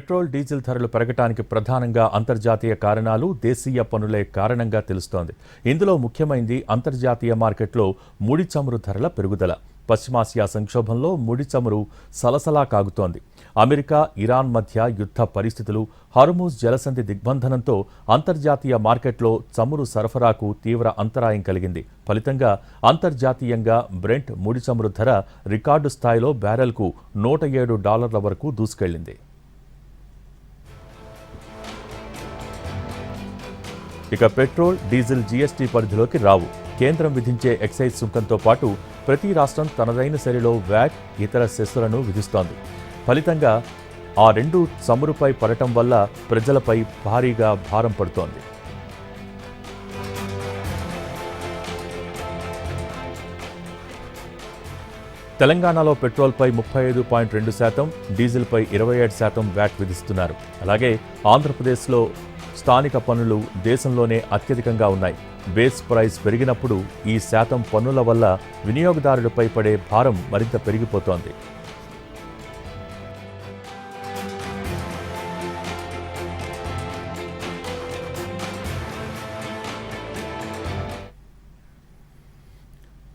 Petrol, diesel ధరలు పెరగటానికి ప్రధానంగా అంతర్జాతీయ కారణాలు, దేశీయ పన్నులే కారణంగా తెలుస్తోంది. ఇందులో ముఖ్యమైనది అంతర్జాతీయ మార్కెట్లో ముడి చమురు ధరల పెరుగుదల. పశ్చిమాసియా సంక్షోభంలో ముడి చమురు సలసలా కాగుతోంది. అమెరికా, ఇరాన్ మధ్య యుద్ధ పరిస్థితులు, హార్ముజ్ జలసంధి దిగ్బంధనంతో అంతర్జాతీయ మార్కెట్లో చమురు సరఫరాకు తీవ్ర అంతరాయం కలిగింది. ఫలితంగా అంతర్జాతీయంగా బ్రెంట్ ముడి చమురు ధర రికార్డు స్థాయిలో బ్యారెల్కు $107 వరకు దూసుకెళ్లింది. ఇక పెట్రోల్, డీజిల్ జీఎస్టీ పరిధిలోకి రావు. కేంద్రం విధించే ఎక్సైజ్ సుంకంతో పాటు ప్రతి రాష్ట్రం తనదైన శైలిలో వ్యాట్, ఇతర సెస్సులను విధిస్తోంది. ఫలితంగా ఆ రెండు చమురుపై పడటం వల్ల ప్రజలపై భారీగా భారం పడుతోంది. తెలంగాణలో పెట్రోల్పై 35.2%, డీజిల్పై 27% వ్యాట్ విధిస్తున్నారు. అలాగే ఆంధ్రప్రదేశ్లో స్థానిక పన్నులు దేశంలోనే అత్యధికంగా ఉన్నాయి. బేస్ ప్రైస్ పెరిగినప్పుడు ఈ శాతం పన్నుల వల్ల వినియోగదారుడిపై పడే భారం మరింత పెరిగిపోతోంది.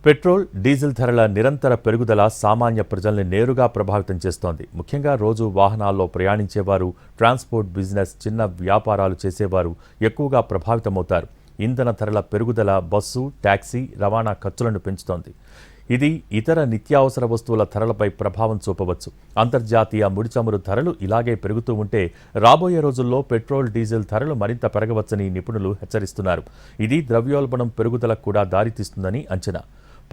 పెట్రోల్, డీజిల్ ధరల నిరంతర పెరుగుదల సామాన్య ప్రజల్ని నేరుగా ప్రభావితం చేస్తోంది. ముఖ్యంగా రోజు వాహనాల్లో ప్రయాణించేవారు, ట్రాన్స్పోర్ట్ బిజినెస్, చిన్న వ్యాపారాలు చేసేవారు ఎక్కువగా ప్రభావితమవుతారు. ఇంధన ధరల పెరుగుదల బస్సు, టాక్సీ, రవాణా ఖర్చులను పెంచుతోంది. ఇది ఇతర నిత్యావసర వస్తువుల ధరలపై ప్రభావం చూపవచ్చు. అంతర్జాతీయ ముడిచమురు ధరలు ఇలాగే పెరుగుతూ ఉంటే రాబోయే రోజుల్లో పెట్రోల్, డీజిల్ ధరలు మరింత పెరగవచ్చని నిపుణులు హెచ్చరిస్తున్నారు. ఇది ద్రవ్యోల్బణం పెరుగుదలకు కూడా దారితీస్తుందని అంచనా.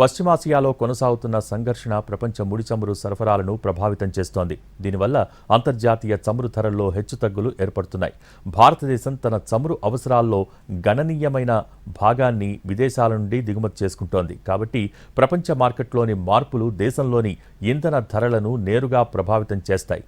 పశ్చిమాసియాలో కొనసాగుతున్న సంఘర్షణ ప్రపంచ ముడిచమురు సరఫరాలను ప్రభావితం చేస్తోంది. దీనివల్ల అంతర్జాతీయ చమురు ధరల్లో హెచ్చుతగ్గులు ఏర్పడుతున్నాయి. భారతదేశం తన చమురు అవసరాల్లో గణనీయమైన భాగాన్ని విదేశాల నుండి దిగుమతి చేసుకుంటోంది. కాబట్టి ప్రపంచ మార్కెట్లోని మార్పులు దేశంలోని ఇంధన ధరలను నేరుగా ప్రభావితం చేస్తాయి.